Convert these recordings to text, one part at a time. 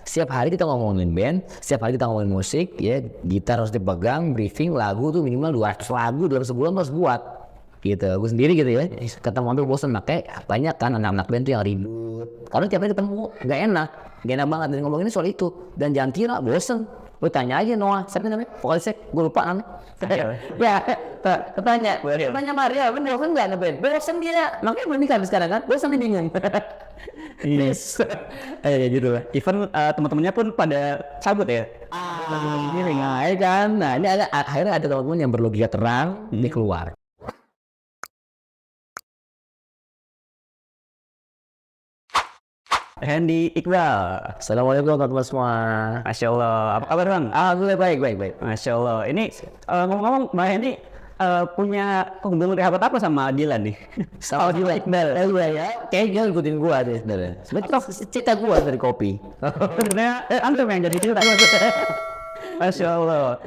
setiap hari kita ngomongin band, setiap hari kita ngomongin musik, ya gitar harus dipegang, briefing, lagu tuh minimal 200 lagu dalam sebulan harus buat. Gitu, gue sendiri gitu ya, ketemu hampir bosan, makanya banyak kan anak-anak band tuh yang ribut, karena tiap hari ketemu, gak enak banget, dan ngomonginnya soal itu, dan jangan kira bosan, lu tanya aja Noah, siapa namanya, vokalisnya, gue lupa namanya, ya, tanya Maria, bener kan gak ada band, bosan dia, makanya belum nikah sekarang kan, bosan dia bingung. Yes. Gitu lah. Even teman-temannya pun pada cabut ya. Ini kan, nah ini akhirnya ada teman-teman yang berlogika terang, dia keluar. Hendy Iqbal. Assalamualaikum teman-teman semua. Masya Allah. Apa kabar bang? Alhamdulillah baik. Masya Allah. Ini ngomong-ngomong Mbak Hendy punya hubungan rahabat apa sama Dilan nih? Sama Dilan Iqbal. Gue ya, kayaknya ngikutin gua deh sebenarnya. Sebenarnya cerita gua dari kopi. Sebenarnya antum yang jadi cerita. Masya Allah.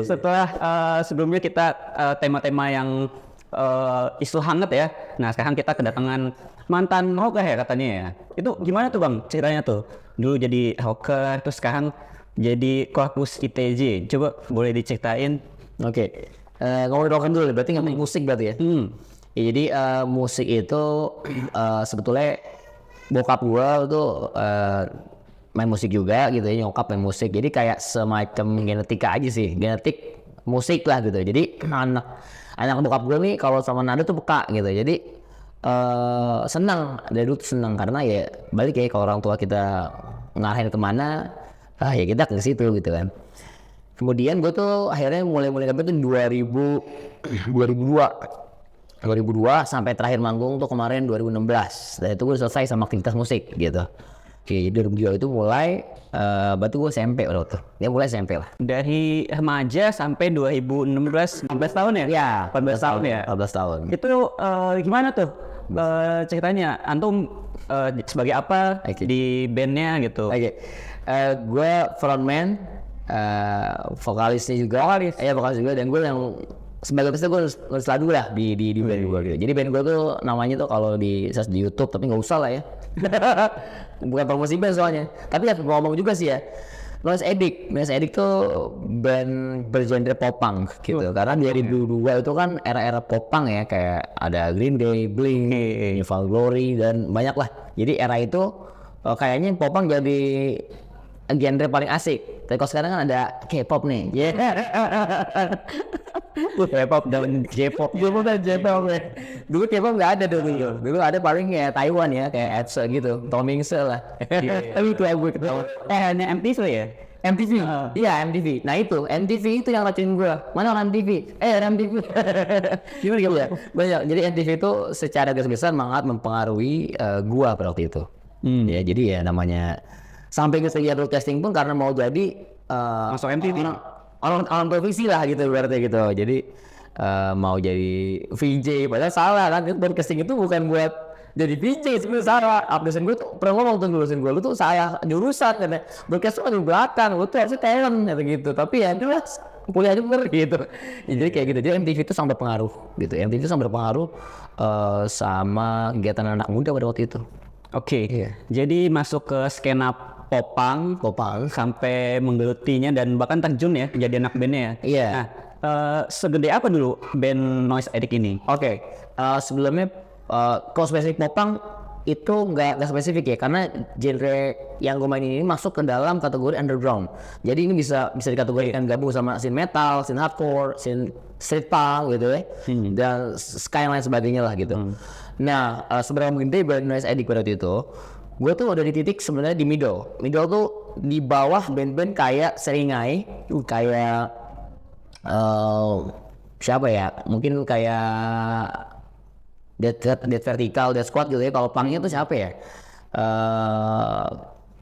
Setelah sebelumnya kita tema-tema yang isu hangat ya. Nah sekarang kita kedatangan mantan rocker ya katanya ya. Itu gimana tuh bang ceritanya tuh? Dulu jadi rocker, terus sekarang jadi korpus ITJ. Coba boleh diceritain? Oke. Ngomongin rock dulu, berarti ngomongin musik berarti ya? Ya jadi musik itu sebetulnya bokap gua tuh main musik juga gitu ya, nyokap main musik. Jadi kayak semacam genetika aja sih, genetik musik lah gitu. Jadi anak bokap gua nih kalau sama nada tuh peka gitu. Jadi senang dari dulu tuh senang, karena ya balik ya kalau orang tua kita ngarahin kemana, ya kita ke situ gitu kan. Kemudian gue tuh akhirnya mulai ngeband tuh 2002 sampai terakhir manggung tuh kemarin 2016. Dan itu gue selesai sama aktivitas musik gitu. Oke, 2002 itu mulai berarti gue SMP waktu itu. Dia mulai SMP lah. Dari remaja sampai 2016, 14 tahun ya? Ya, 14 tahun ya? 14 tahun. Itu gimana tuh ceritanya? Antum sebagai apa di bandnya gitu? Gue frontman, vokalisnya juga. Vokalis juga, dan gue yang sebagai peserta gue nulis lagu lah di band gue gitu. Jadi band gue tuh namanya tuh kalau di search di YouTube, tapi nggak usah lah ya. Bukan promosi band soalnya. Tapi ya ngomong juga sih ya. Noise Addict tuh band bergenre pop punk gitu. Karena dari 2002 itu kan era-era pop punk ya, kayak ada Green Day, Blink, Nirvana Glory, dan banyak lah. Jadi era itu kayaknya pop punk jadi genre paling asik. Tapi kalau sekarang kan ada K-pop nih. K-pop dan J-pop. Dulu K-pop nggak ada dulu. Dulu ada paling ya Taiwan ya, kayak ETSU gitu, Tomingse lah. Tapi itu yang gue ketawa. Hanya MTV ya? MTV. Iya MTV. Nah itu MTV itu yang ngacuin gue. Mana orang MTV? MTV. Gimana? Banyak. Jadi MTV itu secara garis besar sangat mempengaruhi gue pada waktu itu. Ya jadi ya namanya sampai ke segi broadcasting pun karena mau jadi masuk MTV. Orang televisi lah gitu berarti gitu. Jadi mau jadi VJ, padahal salah kan. Broadcasting itu bukan buat jadi VJ, sebenarnya salah. Dosen gue tuh pernah ngomong tuh, dosen gue, lu tuh salah jurusan katanya. Broadcast tuh di belakang, lu tuh harusnya talent gitu. Tapi ya itu kuliah aja bener gitu. Ya, jadi kayak gitu. Jadi MTV itu sangat berpengaruh gitu. MTV itu sangat berpengaruh sama kegiatan anak muda pada waktu itu. Oke. Jadi masuk ke skena popang sampai menggelutinya dan bahkan terjun ya jadi anak bandnya ya. Iya. Nah, segede apa dulu band Noise Addict ini? Sebelumnya kalau spesifik popang itu nggak spesifik ya, karena genre yang gue mainin ini masuk ke dalam kategori underground. Jadi ini bisa dikategorikan gabung sama scene metal, scene hardcore, scene street punk gitu ya, dan lain sebagainya lah gitu. Nah, seberapa gede band Noise Addict pada waktu itu, gue tuh udah di titik sebenarnya di middle tuh di bawah band-band kayak Seringai, kayak siapa ya, mungkin kayak Dead Vertical, Dead Squad gitu ya. Kalau punknya tuh siapa ya,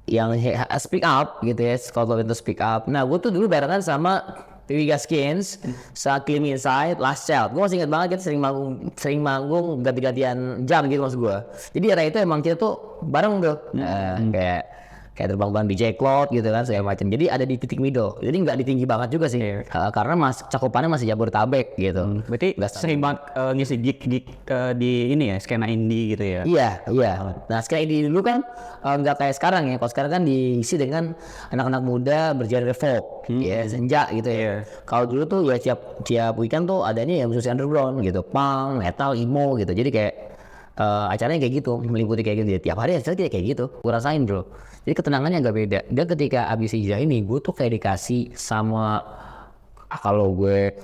yang Speak Up gitu ya, kalau itu Speak Up. Nah gue tuh dulu barengan sama Piwi Gaskins, sama Clean Inside, Last Child. Gue masih ingat banget kita sering manggung ganti-gantian jam gitu maksud gue. Jadi era itu emang kita tuh bareng tuh, kayak kayak terbang-terbang di Cloud gitu kan segala macam. Jadi ada di titik middle. Jadi nggak di tinggi banget juga sih. Karena cakupannya masih Jabodetabek gitu. Berarti seimbang ngisi gig di ini ya, skena indie gitu ya. Iya. Nah sekarang ini dulu kan nggak kayak sekarang ya. Kalau sekarang kan diisi dengan anak-anak muda bergenre folk, ya senja gitu ya. Kalau dulu tuh ya tiap weekend tuh adanya ya musik underground gitu, punk, metal, emo gitu. Jadi kayak acaranya kayak gitu, meliputi kayak gitu. Tiap hari acaranya kayak gitu. Gue rasain bro. Jadi ketenangannya agak beda. Dan ketika abis hijrah ini, gue tuh kayak dikasih sama kalau gue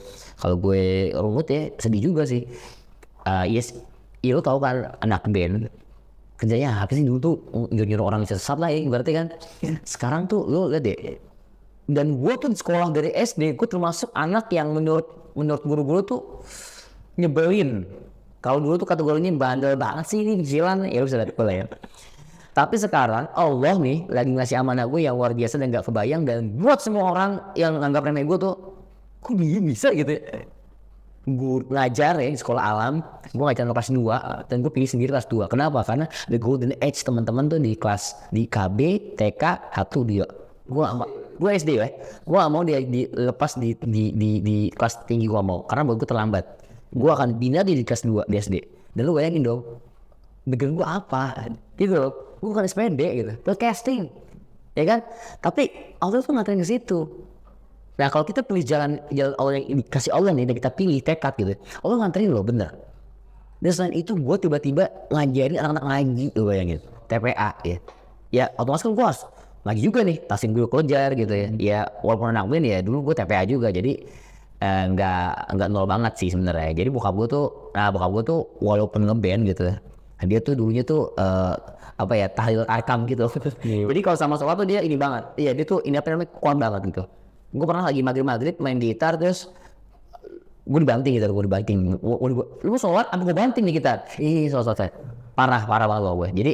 runut ya sedih juga sih. Yes, ya lo tau kan anak band kerjanya apa sih dulu tuh nyuruh orang sesat lah ya berarti kan. Sekarang tuh lo lihat deh. Dan gue tuh di sekolah dari SD, gue termasuk anak yang menurut guru-guru tuh nyebelin. Kalau dulu tuh kategorinya bandel banget sih ini kecilan, ya bisa lihat lah ya. Tapi sekarang Allah nih lagi ngasih amanah gue yang luar biasa dan gak kebayang, dan buat semua orang yang nganggap remeh gue tuh, kok dia bisa gitu ya. Gue ngajar ya di sekolah alam, gue ngajar kelas 2 dan gue pilih sendiri kelas 2. Kenapa? Karena the golden age teman-teman tuh di kelas di KB, TK, H2 dia. Gue SD ya, gue gak mau dia dilepas di kelas tinggi gue mau, karena buat gue terlambat. Gue akan bina di kelas 2 di SD. Dan lu bayangin dong, background gue apa gitu loh. Gue bukan SPD gitu, broadcasting ya kan. Tapi Allah tuh nganterin ke situ. Nah kalau kita pilih jalan Allah yang dikasih Allah nih, dan kita pilih tekad gitu, Allah nganterin loh bener. Dan selain itu gue tiba-tiba ngajarin anak-anak ngaji, lu bayangin TPA ya. Ya otomatis kan gue harus ngaji juga nih, tasin gue kejar gitu ya. Ya walaupun anak band ya dulu gue TPA juga, jadi nggak nol banget sih sebenarnya. Jadi bokap gue tuh walaupun ngeband gitu, dia tuh dulunya tuh tahlil arkam gitu. Jadi kalau sama sholat tuh dia ini banget. Iya dia tuh ini kuat banget gitu. Gue pernah lagi maghrib main gitar, terus gue dibanting gitu, lu sholat apa gue banting nih gitar. Sholat parah banget loh gue. Jadi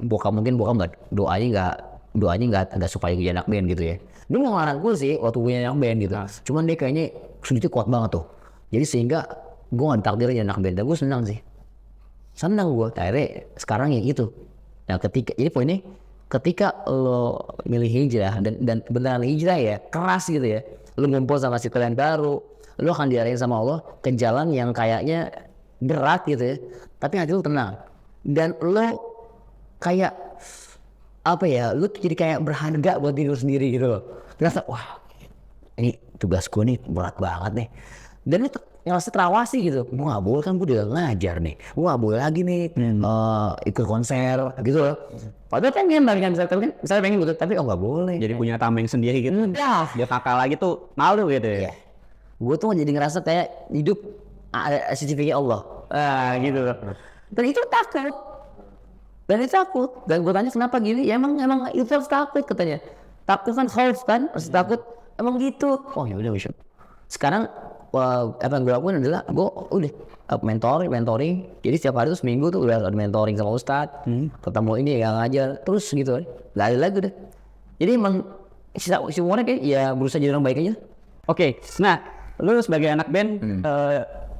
bokap nggak doanya nggak supaya gue anak band gitu ya. Dia mau ngelarang gue sih waktu gue anak band gitu. Cuman dia kayaknya sudutnya kuat banget tuh. Jadi sehingga gue nggak ditakdirin anak band. Dan gue senang gue. Akhirnya sekarang ya gitu. Nah jadi poinnya ketika lo milih hijrah dan beneran hijrah ya keras gitu ya. Lo ngumpul sama si kalian baru. Lo akan diarahin sama Allah ke jalan yang kayaknya berat gitu ya. Tapi hati lo tenang. Dan lo kayak lu tuh jadi kayak berharga buat diri lu sendiri gitu loh. Ngerasa wah ini tugas gue nih berat banget nih. Dan itu ngerasa terawasi gitu. Gue gak boleh kan, gue udah ngajar nih. Gue gak boleh lagi nih ikut konser gitu loh. Padahal pengen kan misalnya pengen gitu, tapi gak boleh. Jadi punya tameng sendiri gitu. Dia kakak lagi tuh malu gitu ya. Gue tuh jadi ngerasa kayak hidup ada CCTV Allah. Gitu loh. Dan itu takut. Dan gue tanya kenapa gini, ya emang itu harus takut katanya. Takut kan khauf kan, harus takut, emang gitu. Oh ya udah bisa. Sekarang apa yang gue lakuin adalah gue udah mentoring. Jadi setiap hari tuh seminggu tuh udah ada mentoring sama ustadz, ketemu ini yang ngajar terus gitu. Gak ada lagi udah. Jadi emang semuanya kayak ya berusaha jadi orang baik aja. Oke, nah lu sebagai anak band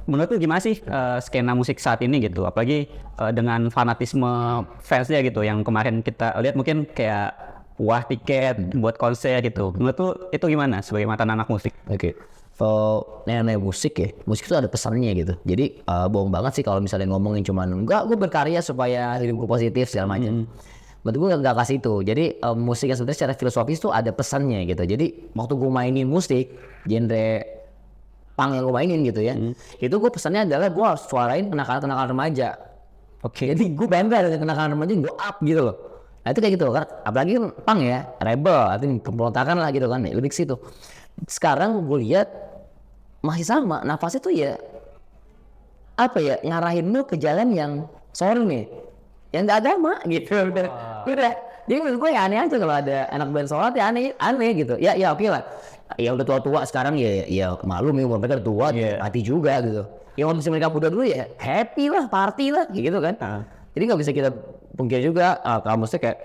menurut lu gimana sih skena musik saat ini gitu, apalagi dengan fanatisme fansnya gitu, yang kemarin kita lihat mungkin kayak wah tiket buat konser gitu. Menurut lu itu gimana sebagai mantan anak musik? Oke. Nenek musik itu ada pesannya gitu. Jadi bohong banget sih kalau misalnya ngomongin cuman enggak gue berkarya supaya hidup gue positif segala macam. Berarti gue nggak kasih itu. Jadi musik yang sebenarnya secara filosofis tuh ada pesannya gitu. Jadi waktu gue mainin musik genre punk yang gue mainin gitu ya, itu gue pesannya adalah gue harus suarain kenakalan remaja. Oke. Jadi gue bangga dengan kenakalan remaja, gue up gitu loh. Nah itu kayak gitu kan, apalagi punk ya, rebel, artinya pemberontakan lah gitu kan, lebih ke situ. Sekarang gue lihat masih sama, nafasnya tuh ya ngarahin lu ke jalan yang sorry nih, yang nggak agama gitu. Udah. Jadi menurut gue ya aneh aja kalau ada anak band sholat ya aneh gitu. Ya oke lah. Ya udah tua-tua sekarang ya maklum ya mereka udah tua, mati juga gitu. Ya kalau misalnya mereka muda dulu ya happy lah, party lah gitu kan. Jadi nggak bisa kita pungkiri juga kalau musik kayak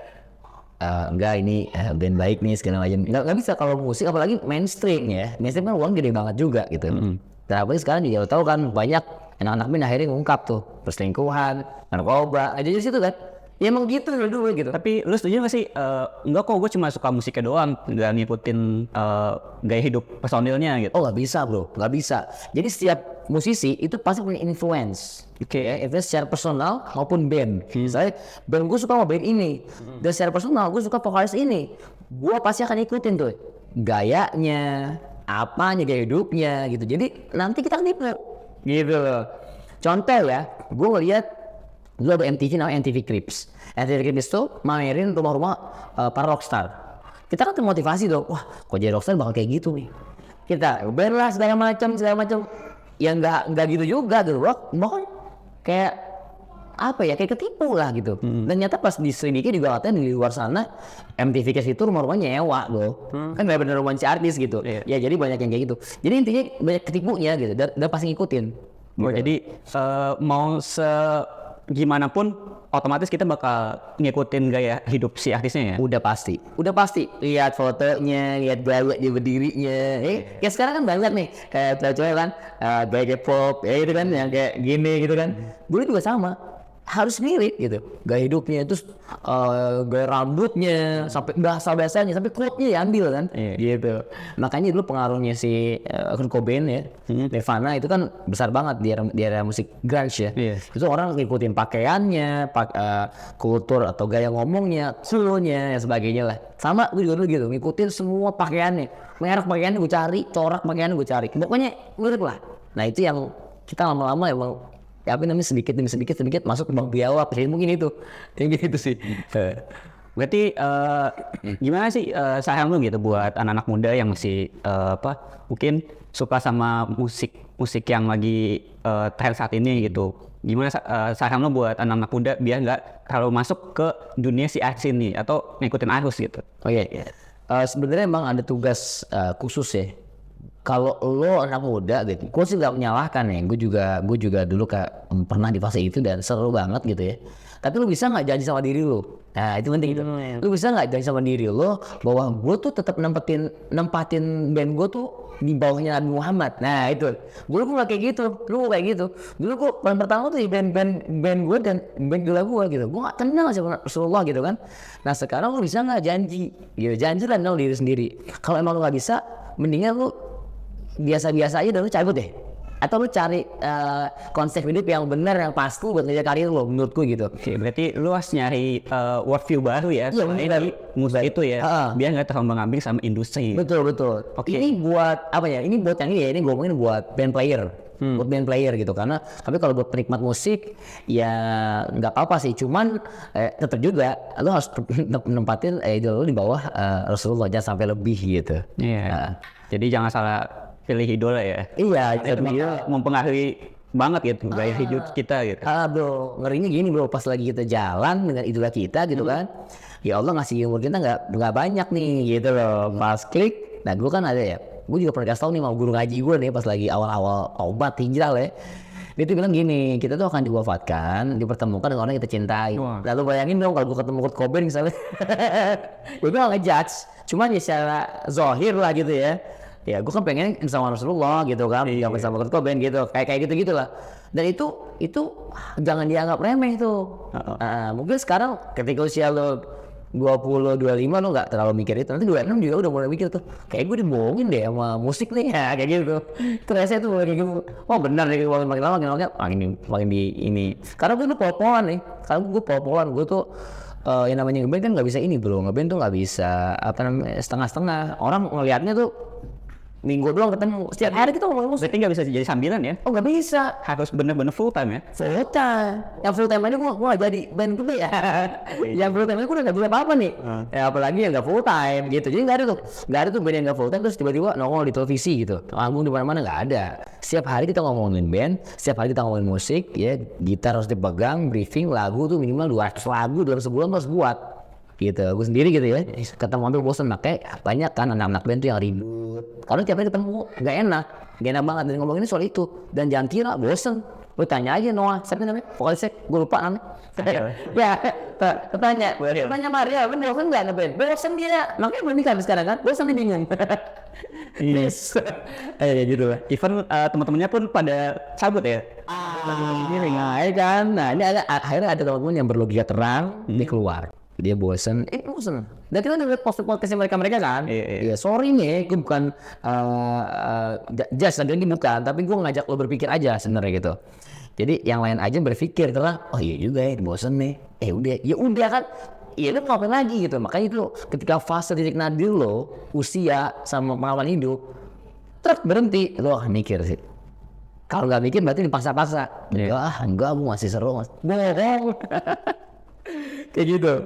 enggak ini band baik nih segala macam. Nggak bisa kalau musik, apalagi mainstream ya. Mainstream kan uang gede banget juga gitu. Dan apalagi sekarang juga tahu kan banyak anak-anak band akhirnya ngungkap tuh perselingkuhan, narkoba, aja di situ kan. Ya emang gitu dulu gitu. Tapi lu setuju gak sih? Enggak kok, gue cuma suka musiknya doang, nggak ngikutin gaya hidup personilnya gitu. Oh nggak bisa bro, nggak bisa. Jadi setiap musisi itu pasti punya influence. Oke. Ya, influence secara personal maupun band. Misalnya band gue suka sama band ini, dan secara personal gue suka vokalis ini. Gue pasti akan ikutin tuh gayanya, apanya, gaya hidupnya gitu. Jadi nanti kita nipu gitu loh. Contoh ya, gue ngeliat dulu ada MTV namanya MTV Cribs. MTV Cribs itu mamerin rumah-rumah para rockstar. Kita kan termotivasi dong, wah kok jadi rockstar bakal kayak gitu nih. Kita band lah segala macam. Ya nggak gitu juga gitu, bro. Bahkan kayak apa ya, kayak ketipu lah gitu. Dan ternyata pas diselidiki juga katanya di luar sana MTV Cribs itu rumah-rumahnya nyewa loh. Kan nggak bener rumah si artis gitu. Ya jadi banyak yang kayak gitu. Jadi intinya banyak ketipunya gitu. Dan pasti ngikutin. Oh, jadi mau gimana pun otomatis kita bakal ngikutin gaya hidup si artisnya ya. Udah pasti lihat fotonya, lihat gaya dia berdirinya. Kayak sekarang kan banget nih kayak cewek kan gaya K-pop ya itu kan yang kayak gini gitu kan. Dulu juga sama, harus mirip gitu gaya hidupnya, terus gaya rambutnya sampai bahasanya sampai quote-nya diambil kan. Gitu. Makanya dulu pengaruhnya si Kurt Cobain ya, Nirvana itu kan besar banget di era musik grunge ya. Itu orang ngikutin pakaiannya, kultur atau gaya ngomongnya, coolnya, dan sebagainya lah. Sama gue juga dulu gitu, ngikutin semua pakaiannya, merek pakaiannya gue cari, corak pakaiannya gue cari, pokoknya mirip lah. Nah itu yang kita lama-lama emang ya apa namanya sedikit demi sedikit masuk ke bang biawak, jadi mungkin itu yang gitu sih. Berarti gimana sih saran lu gitu buat anak-anak muda yang masih mungkin suka sama musik yang lagi tren saat ini gitu. Gimana saran lu buat anak-anak muda biar nggak terlalu masuk ke dunia si artis ini atau ngikutin arus gitu? Sebenarnya emang ada tugas khusus ya. Kalau lo anak muda gitu, gue sih nggak menyalahkan ya. Gue juga dulu kayak pernah di fase itu dan seru banget gitu ya. Tapi lo bisa nggak janji sama diri lo? Nah itu penting gitu. Lo bisa nggak janji sama diri lo bahwa gue tuh tetap nempatin band gue tuh di bawahnya Nabi Muhammad. Nah itu, gue nggak kayak gitu. Lu kayak gitu. Dulu gue paling pertama tuh di band gue dan band gila gue gitu. Gue nggak kenal sama Rasulullah gitu kan. Nah sekarang lo bisa nggak janji? Gitu, janji lah diri sendiri. Kalau emang lo nggak bisa, mendingan lo biasa-biasa aja dan lu cabut deh, atau lu cari konsep hidup yang benar yang pasti buat ngejar karir lo menurutku gitu. Oke, berarti lu harus nyari worldview baru ya dari musik itu ya, biar nggak terlalu mengambil sama industri. Betul. Ini buat apa ya, ini buat yang ini ya, ini gue ngomongin buat band player, buat band player gitu. Karena tapi kalau buat penikmat musik ya nggak apa-apa sih, cuman tetap juga lu harus nempatin lu di bawah Rasulullah, jangan sampai lebih gitu. Jadi jangan salah pilih idola ya. Itu mempengaruhi banget gitu gaya hidup kita gitu. Bro, ngerinya gini bro, pas lagi kita jalan dengan idola kita gitu kan, ya Allah ngasih umur kita nggak banyak nih gitu loh. Pas klik, nah gue kan ada ya, gue juga pernah kasih tau nih sama guru ngaji gue nih pas lagi awal-awal taubat hijrah ya. Dia tuh bilang gini, kita tuh akan diwafatkan, dipertemukan dengan orang yang kita cintai. Lalu bayangin dong kalau gue ketemu Kurt Cobain misalnya, gue gak ngejudge, cuman ya secara zahir lah gitu ya. Ya gue kan pengen sama Rasulullah gitu kan, sama Kurt Cobain gitu, kayak gitu lah. Dan itu jangan dianggap remeh tuh. Mungkin sekarang ketika usia lo 20, 25 lo nggak terlalu mikir itu, nanti 26 juga udah mulai mikir tuh, kayak gue dibohongin deh sama musik nih ya, kayak gitu. Terasa tuh kayak gitu, oh benar deh, makin lama makin di ini. Karena gue tuh pol-polan nih, gue tuh yang namanya ngeband kan nggak bisa ini bro, ngeband tuh nggak bisa apa namanya setengah-setengah. Orang ngelihatnya tuh minggu doang ketemu, setiap hari kita ngomong musik. Berarti nggak bisa jadi sambilan ya? Oh nggak bisa, harus bener-bener full time ya? Full time, yang full time aja gue nggak jadi band gue ya. Yang full time aja gue udah nggak bisa apa-apa nih. Ya apalagi yang nggak full time gitu. Jadi nggak ada tuh band yang nggak full time terus tiba-tiba nongol di televisi gitu, manggung di mana-mana, nggak ada. Setiap hari kita ngomongin band, setiap hari kita ngomongin musik, ya gitar harus dipegang, briefing, lagu tuh minimal 200 lagu dalam sebulan harus buat. Gitu, gue sendiri gitu ya, ketemu hampir bosan, makanya banyak kan anak-anak band tuh yang ribut karena tiap hari ketemu gak enak banget dan ngomongin soal itu. Dan jangan kira bosan, lu tanya aja Noah, siapa namanya vokalisnya, gue lupa namanya. Ya, tanya Maria, bener bosan gak ngeband? Bosan dia, makanya belum nikah sekarang kan, bosan dia bingung. Yes. Gitu lah. Even teman-temannya pun pada cabut ya. Nah, ya kan. Nah, ini akhirnya ada teman-teman yang berlogika terang, dia keluar. Dia bosen. Dan kita udah lihat podcast mereka kan. Iya, sorry nih, gue bukan just lagi bukan, tapi gue ngajak lo berpikir aja sebenarnya gitu. Jadi yang lain aja berpikir telah, oh iya juga ya, bosen nih. Udah kan. Iya, lu ngapain lagi gitu. Makanya itu ketika fase titik nadir lo, usia sama pengalaman hidup, berhenti, lo mikir sih. Kalau nggak mikir berarti dipaksa-paksa. Enggak, gue masih seru, mas. Bohong. Kayak gitu.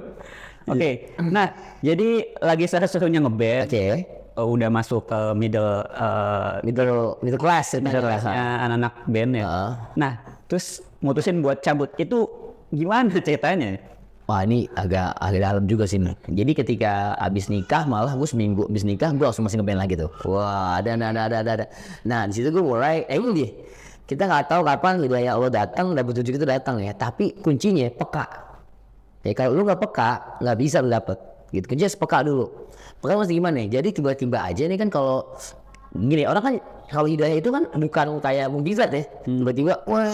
Oke. Nah, jadi lagi seru-serunya ngeband. Udah masuk ke middle class anak-anak band ya. Nah, terus mutusin buat cabut. Itu gimana ceritanya? Wah, ini agak dalam juga sih nih. Jadi ketika abis nikah, malah gue seminggu abis nikah gue langsung masih ngeband lagi tuh. Wah, ada. Nah, di situ gue mulai, ini dia. Kita nggak tahu kapan hidayah Allah datang, dapet rezeki itu datang ya. Tapi kuncinya peka. Ya kalau lu nggak peka, nggak bisa lu dapet. Gitu, kerja peka dulu. Peka masih gimana ya? Jadi tiba-tiba aja nih kan kalau gini, orang kan kalau hidayah itu kan bukan kayak mukjizat ya. Tiba-tiba, wah,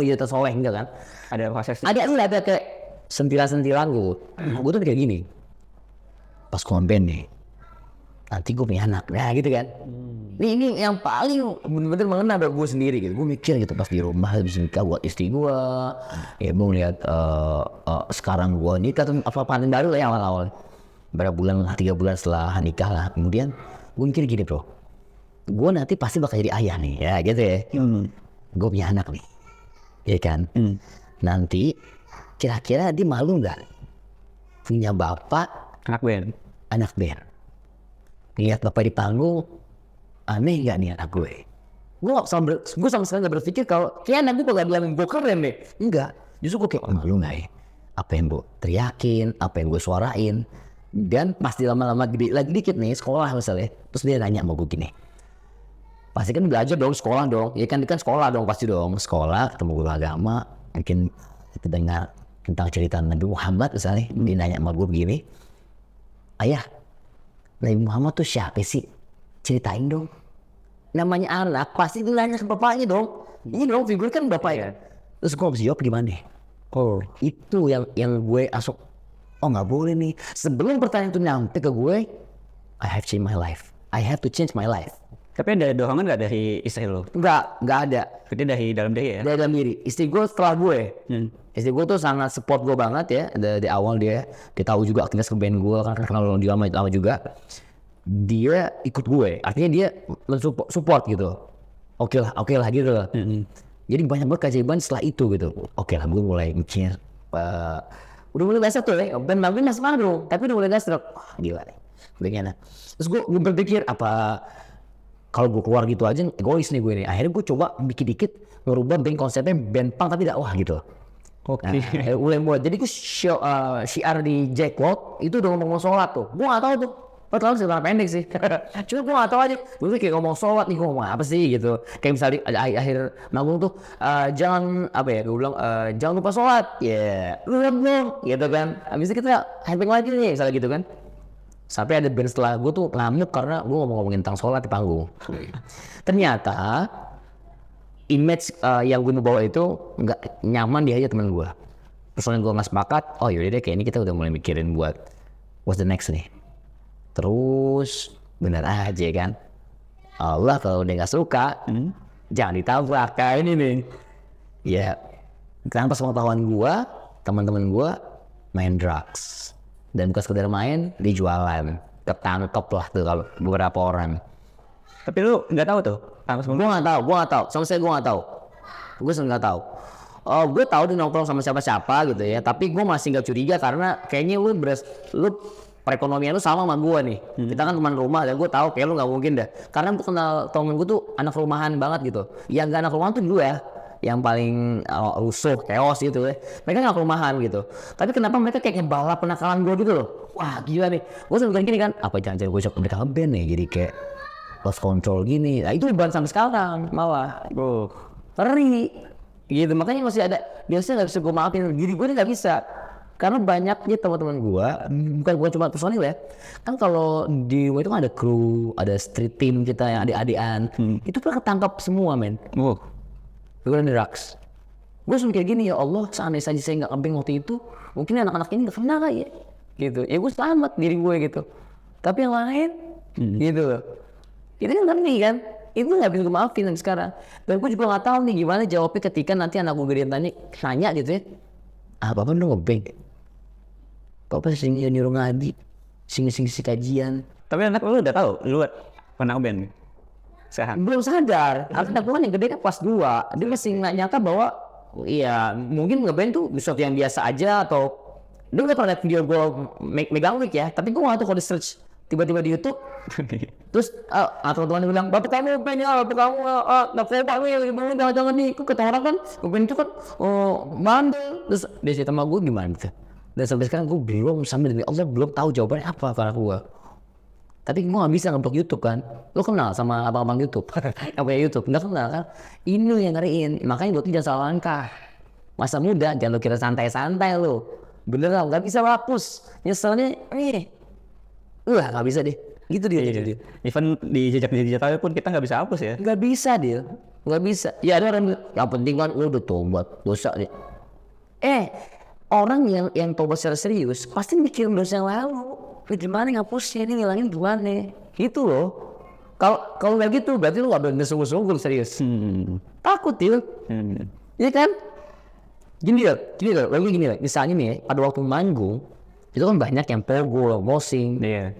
iya tersoleh enggak kan? Ada proses. Ada kayak sentilan-sentilan gue tuh kayak gini. Pas gue ngeband nih, nanti gue punya anak, nah gitu kan. Ini yang paling bener-bener mengena dari gue sendiri gitu. Gue mikir gitu pas di rumah habis nikah buat istri gue. Ya gue ngeliat sekarang gue nikah tuh apa panen baru lah ya awal-awal. Berapa bulan lah, 3 bulan setelah nikah lah. Kemudian gue mikir gini bro, gue nanti pasti bakal jadi ayah nih, ya gitu ya. Gue punya anak nih, ya kan. Nanti kira-kira dia malu nggak punya bapak anak band? Lihat bapak di panggung, aneh nggak nih anak gue? Gue sama sekali nggak berpikir kalau kayak anak gue kalau bilang gue keren deh. Enggak, justru gue kayak malu nggak ya? Apa yang gue teriakin, apa yang gue suarain. Dan pasti lama-lama gede lagi dikit nih sekolah misalnya, terus dia nanya sama gue gini, pasti kan belajar dong sekolah dong, ya kan sekolah dong pasti dong sekolah ketemu guru agama, mungkin kita dengar tentang cerita Nabi Muhammad misalnya. Dia nanya sama gue begini, ayah, Nabi Muhammad tuh siapa sih? Ceritain dong. Namanya anak pasti dia nanya ke bapaknya dong. Ini dong figur kan bapaknya. Terus gue harus jawab gimana? Itu yang gue asok. Oh nggak boleh nih. Sebelum pertanyaan itu nyampe ke gue, I have changed my life. I have to change my life. Tapi ada dorongan nggak dari istri lo? Nggak ada. Jadi dari dalam diri ya? Dari dalam diri. Istri gue setelah gue. Istri gue tuh sangat support gue banget ya. Dari awal dia tahu juga aktivitas ke band gue, karena kenal dia lama juga. Dia ikut gue. Artinya dia support gitu. Oke lah gitu lah. Jadi banyak banget keajaiban setelah itu gitu. Oke lah, gue mulai mikir. Udah mulai dasar tuh ya. Band masih manggung, tapi udah mulai dasar. Wah gila nih. Bagaimana? Terus gue berpikir apa kalau gue keluar gitu aja egois nih gue nih. Akhirnya gue coba dikit-dikit ngerubah band konsepnya band punk tapi dakwah gitu. Mulai jadi gue syiar di Jackpot itu udah ngomong sholat tuh. Gue gak tahu tuh. Padahal celana pendek sih. Cuma gue gak tahu aja. Gue kayak ngomong sholat nih, gue ngomong apa sih gitu. Kayak misalnya akhir manggung tuh jangan apa ya, gue bilang jangan lupa sholat. Ya, belum gitu kan. Habis itu kita headbang lagi nih misalnya gitu kan. Sampai ada band setelah gue tuh ngamuk karena gue ngomongin tentang sholat di panggung. Ternyata image yang gue mau bawa itu nggak nyaman di aja teman gue. Personal gue nggak sepakat. Oh yaudah deh, kayak ini kita udah mulai mikirin buat what's the next nih. Terus bener aja kan. Allah kalau dia nggak suka, jangan ditabrak kayak ini nih. Ya, tanpa sepengetahuan gue, teman-teman gue main drugs. Dan bukan sekedar main, dijualan. Ketangkep lah tuh kalau beberapa orang. Tapi lu nggak tahu tuh? Gue nggak tahu. Sama saya gue nggak tahu. Gue nggak tahu. Gue tahu dia nongkrong sama siapa gitu ya. Tapi gue masih nggak curiga karena kayaknya lu perekonomian lu sama gue nih. Kita kan teman rumah dan gue tahu kayak lu nggak mungkin dah. Karena gue kenal temen gue tuh anak rumahan banget gitu. Yang gak anak rumahan tuh gue ya. Yang paling rusuh, chaos gitu ya. Mereka gak rumahan gitu. Tapi kenapa mereka kayak ngebalap penakalan gue gitu loh. Wah gila nih. Gue selalu gini kan. Apa jangan-jangan gue cok mereka ngeband nih. Jadi kayak lost control gini. Nah itu beban sampai sekarang malah. Ngeri. Gitu makanya masih ada. Biasanya gak bisa gue maafin. Diri gue ini gak bisa. Karena banyaknya teman-teman gua, bukan cuma personil ya. Kan kalau di WA itu kan ada kru, ada street team kita yang adik-adikan. Itu pernah ketangkap semua, men. Wow. Bukan drugs. Gue langsung kayak gini, ya Allah, seandainya saja saya nggak camping waktu itu, mungkin anak-anak ini nggak kena kali ya. Gitu. Ya gue selamat diri gue gitu. Tapi yang lain, gitu loh. Itu kan ngeri kan? Itu nggak bisa gue maafin sampai sekarang. Dan gue juga nggak tahu nih gimana jawabnya ketika nanti anak gue gede nanya gitu ya. Ah, Bapak udah ngebeng. Bapak sering nyuruh ngaji, sing kajian. Tapi anak lu udah tahu lu pernah band sekarang? Belum sadar. Anak gue yang gede kan kelas 2. Dia masih nggak nyangka bahwa iya mungkin ngeband tuh sesuatu yang biasa aja atau dia nggak pernah lihat video gue megang mic ya. Tapi gue nggak tahu kalau di search tiba-tiba di YouTube. Terus atau teman bilang, bapak kamu ngeband ya, bapak kamu narkoba nih, jangan nih. Kok kata orang kan ngeband itu kan bandel. Terus dia cerita sama gue gimana tuh. Dan sampai sekarang gue belum sampai demi Allah belum tahu jawabannya apa karena gue. Tapi gue gak bisa ngeblok YouTube kan. Lo kenal sama abang-abang YouTube? Yang punya YouTube? Nggak kenal kan? Ini yang ngeriin. Makanya buat jangan salah langkah. Masa muda jangan lo kira santai-santai lo. Beneran gak bisa hapus. Nyeselnya gak bisa deh. Gitu dia. Iya. Even di jejak digital pun kita nggak bisa hapus ya. Gak bisa dia. Gak bisa. Ya ada orang bilang, yang penting kan lo udah tobat. Dosa dia. Orang yang tobat secara serius pasti mikirin dosa yang lalu. Gimana ngapusnya ini, ngilangin gimana gitu loh. Kalau nggak gitu berarti lu gak bener sungguh-sungguh serius. Takut dia. Iya kan? Gini loh, misalnya nih pada waktu manggung itu kan banyak yang pogo, mosing. Iya.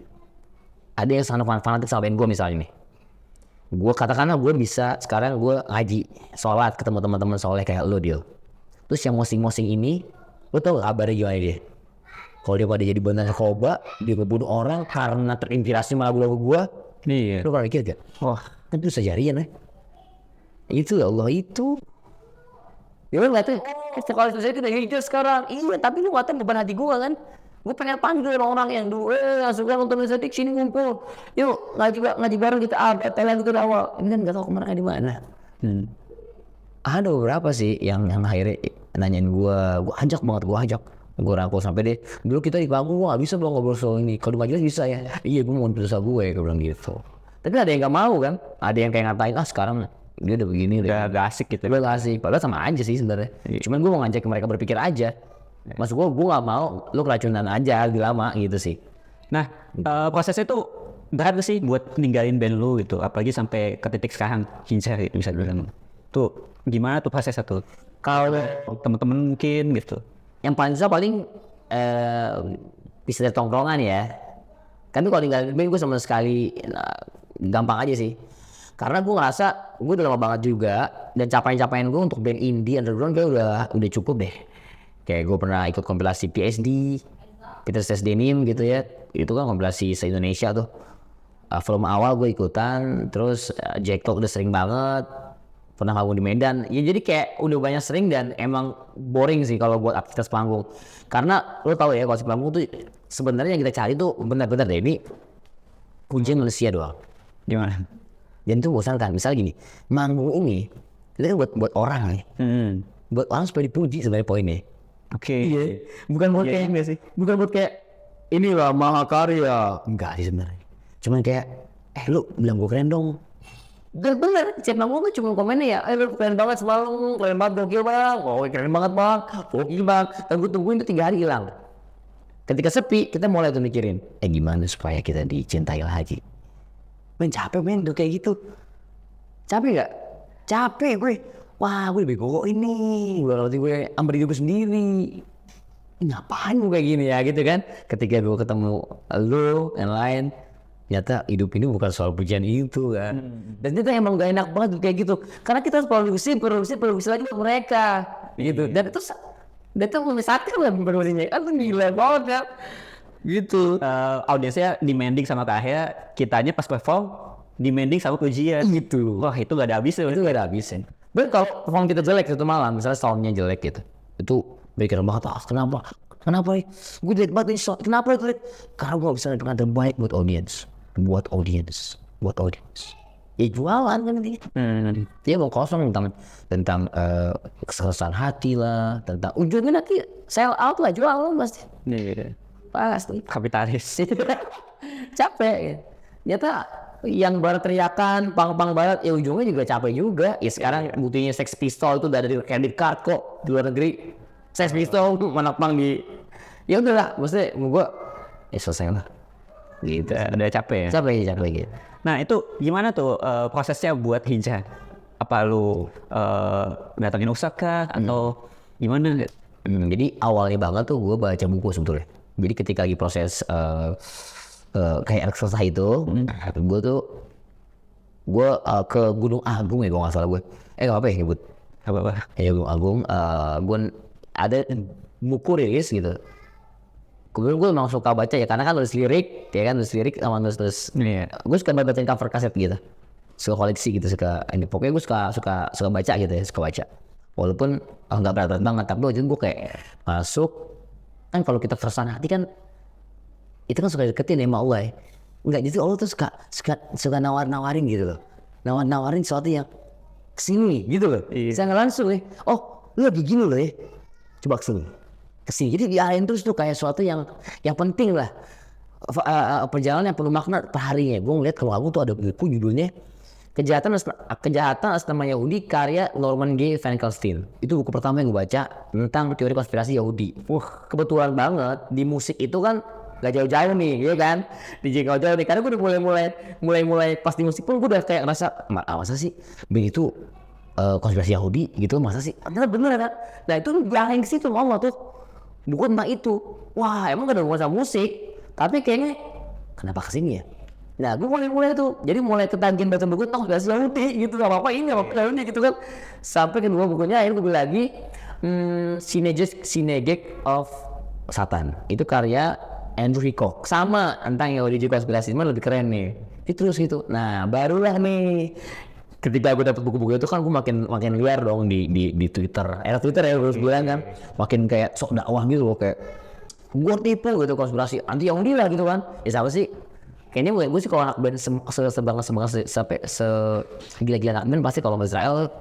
Ada yang sangat fanatik sama band gue misalnya nih. Gue katakanlah gue bisa sekarang gue ngaji, sholat, ketemu teman-teman soleh kayak lo dia. Terus yang mosing-mosing ini, lo tau gak kabarnya gimana dia? Kalau dia pada jadi bandar narkoba, dia ngebunuh orang karena terinspirasi sama lagu-lagu gua. Iya. Lu pernah mikir gak? Wah, kan itu sejarian ya. Itu ya Allah itu. Ya lu ngeliatnya, vokalis saya itu udah hijau sekarang. Iya, tapi lu ngeliatnya beban hati gua kan. Gue pengen panggil orang-orang yang dulu, langsung nonton Sedik sini ngumpul. Yuk ngaji bareng kita Thailand itu awal. Ini kan gak tau kemana di mana. Ada beberapa sih yang akhirnya nanyain gua ajak banget. Gue rangkul sampai deh dulu kita di panggung gue gak bisa bang ngobrol soal ini, kalau di majelis bisa ya. Iya gue mau dosa gue bilang gitu. Tapi ada yang gak mau kan, ada yang kayak ngatain sekarang dia udah begini udah gak asik gitu. Udah gak asik, padahal sama aja sih sebenarnya. Cuman gue mau ngajak mereka berpikir aja. Maksud gue gak mau lu keracunan aja lebih lama gitu sih. Nah prosesnya tuh berat sih buat ninggalin band lu gitu, apalagi sampai ke titik sekarang Hincer gitu bisa bilang. Tuh gimana tuh prosesnya tuh? Kalau temen-temen mungkin gitu yang paling susah paling bisa dari tongkrongan ya. Kan tuh kalau tinggal band gue sama sekali gampang aja sih. Karena gue ngerasa gue udah lama banget juga dan capaian gue untuk band indie underground kayak udah cukup deh. Kayak gue pernah ikut kompilasi PSD, Peter Says Denim gitu ya. Itu kan kompilasi se-Indonesia tuh. Film awal gue ikutan, terus Jack Talk udah sering banget. Pernah manggung di Medan, ya jadi kayak udah banyak sering dan emang boring sih kalau buat aktivitas panggung. Karena lo tau ya kalau panggung tuh sebenarnya yang kita cari tuh benar-benar deh ini pujian manusia doang. Gimana? Dan itu bosankan. Misalnya gini, manggung ini itu kan buat orang nih, buat orang supaya dipuji sebenarnya poinnya. Oke. Iya. Bukan buat kayak sih. Bukan buat kayak inilah mahakarya. Enggak sih sebenarnya. Cuman kayak lu bilang gue keren dong. Bener, chat manggung kan cuma komennya ya, lu keren banget semalam, keren banget gokil bang, keren banget bang, gokil bang, dan gue tungguin itu 3 hari hilang. Ketika sepi, kita mulai tuh mikirin, gimana supaya kita dicintai lagi. Capek men, tuh kayak gitu. Capek gak? Capek gue, wah gue lebih gogo ini, gue ngerti gue ambil diri gue sendiri. Ngapain gue kayak gini ya gitu kan. Ketika gue ketemu lu, yang lain, ternyata hidup ini bukan soal pujian itu kan. Dan itu emang gak enak banget kayak gitu. Karena kita harus produksi lagi untuk mereka gitu. Dan itu memisahkan lah produksinya. Itu gila banget kan. Gitu. Audiensnya demanding sama Kahya, kitanya pas perform demanding sama pujian. Gitu. Wah itu gak ada habisnya. Itu gak ada habisnya. Dan kalau perform kita jelek satu malam, misalnya soundnya jelek gitu, itu pikiran banget, kenapa ya? Gue jelek banget ini sound. Kenapa itu? Karena gue gak bisa dengan terbaik buat audiens. ya jualan kan dia. Dia mau kosong tentang kesesaran hati lah, tentang ujungnya nanti sell out lah, jualan pasti. Pasti. Kapitalis. Capek ya. Ternyata yang barat teriakan pang barat ya ujungnya juga capek juga. Ya sekarang buktinya Sex Pistol itu udah ada di credit card kok di luar negeri. Sex Pistol tuh mana pang di ya udahlah, maksudnya gua ya selesai lah. Gitu. Udah capek ya. Capek gitu. Nah itu gimana tuh prosesnya buat hijrah? Apa lu datangin ustadz kah atau gimana? Jadi awalnya banget tuh gue baca buku sebetulnya. Jadi ketika lagi proses kayak exercise itu, gue ke Gunung Agung ya kalau nggak salah gue. Nggak apa ya nyebut. Apa? Ya Gunung Agung, gue ada buku rilis gitu. Kemudian gue memang suka baca ya karena kan nulis lirik, ya kan nulis lirik sama nulis. Gue suka bacain cover kaset gitu, suka koleksi gitu, pokoknya gue suka baca gitu ya, suka baca. Walaupun nggak berat banget, tapi waktu itu gue kayak masuk kan kalau kita keresahan hati kan, itu kan suka deketin ya sama Allah ya. Enggak, jadi Allah tuh suka nawarin gitu loh, nawarin sesuatu yang kesini gitu loh. Saya nggak langsung ya, oh lu lagi gini loh ya, coba kesini. Jadi diarahin terus tuh kayak sesuatu yang penting lah. Perjalanan yang penuh makna per harinya. Gue ngeliat kalau aku tuh ada buku judulnya Kejahatan atas nama Yahudi karya Norman G. Finkelstein. Itu buku pertama yang gue baca tentang teori konspirasi Yahudi. Kebetulan banget di musik itu kan gak jauh-jauh nih, ya kan? DJ gak jauh nih, karena gue udah mulai pas di musik pun gue udah kayak ngerasa masa sih band itu konspirasi Yahudi gitu, masa sih? Ternyata bener kan? Nah itu bilangin ke situ Allah tuh buku tentang itu. Wah emang gak ada hubungan sama musik, tapi kayaknya kenapa kesini ya? Nah gue mulai tuh, jadi mulai ketagihan baca buku tentang konspirasi Yahudi gitu, gak apa-apa ini Yahudi gitu kan. Sampai kedua bukunya akhirnya gue beli lagi Synagogue of Satan. Itu karya Andrew Hickok, sama tentang Yahudi juga konspirasi, cuma lebih keren nih. Itu terus gitu. Nah barulah nih ketika gue dapet buku-buku itu kan gue makin liar dong di Twitter. Era Twitter ya gue bilang kan, makin kayak sok dakwah gitu loh, kayak gue tipe gitu konspirasi anti Yahudi lah gitu kan. Ya siapa sih? Kayaknya gue sih kalau anak band sebanget sampai segila-gila anak band pasti kalau Israel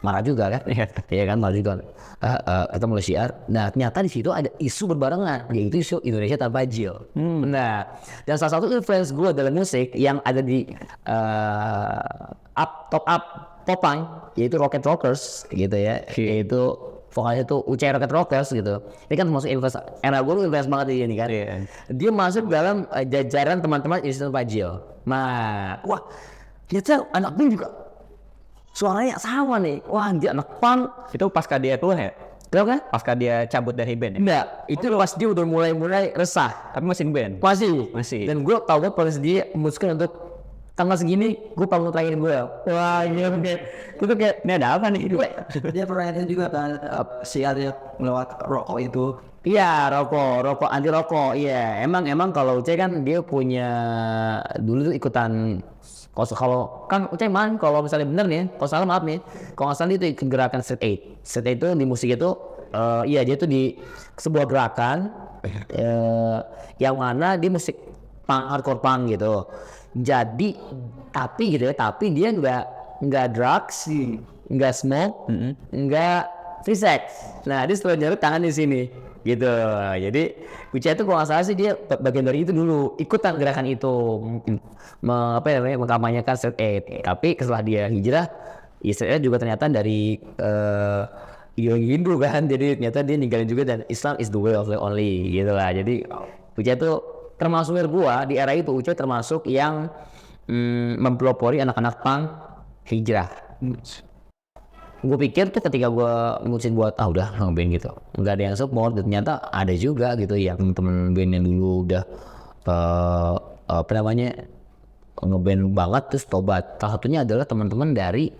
marah juga kan. Iya kan, marah juga. Kita mulai syiar. Nah ternyata di situ ada isu berbarengan, yaitu isu Indonesia tanpa Jil. Nah dan salah satu influence gue dalam musik yang ada di top punk yaitu Rocket Rockers gitu ya, yaitu vokalnya itu UC Rocket Rockers gitu. Ini kan termasuk influence, era gue influence banget di ini kan. Dia masuk dalam jajaran teman-teman Indonesia tanpa Jil. Nah wah ternyata anak band juga suaranya sama nih. Wah dia anak punk. Itu pasca dia keluar ya? Tahu kan? Pasca dia cabut dari band ya? Enggak, itu pas dia udah mulai resah. Tapi masih band? Masih. Dan gue tau kan proses dia memutuskan untuk tanggal segini gue panggung terakhir gue. Wah iya itu kayak ini ada apa nih? Dia pernah juga kan siar yang lewat rokok itu. Iya rokok anti rokok. Iya emang kalau Uce kan dia punya dulu tuh ikutan. Kalau kan Ucai man, kalau misalnya bener nih, kalau salah maaf nih, kalau nggak salah itu ikut gerakan Street 8 itu di musik itu, iya dia tuh di sebuah gerakan yang mana di musik punk, hardcore punk gitu. Jadi tapi dia nggak drugs, nggak smoke, nggak free sex. Nah dia selalu nyari tangan di sini. Gitu, jadi Ucai itu kalau nggak salah sih dia bagian dari itu dulu, ikutan gerakan itu, mengkampanyekan Straight 8. Tapi setelah dia hijrah, Straight 8 juga ternyata dari ideologi Hindu kan, jadi ternyata dia ninggalin juga dan Islam is the way of the only gitu lah. Jadi Ucai itu termasuk gua di era itu, Ucai termasuk yang mempelopori anak-anak punk hijrah. Gue pikir tuh ketika gue ngurusin buat udah ngeband gitu nggak ada yang support, dan ternyata ada juga gitu ya temen-temen band yang dulu udah ngeband banget terus tobat. Salah satunya adalah teman-teman dari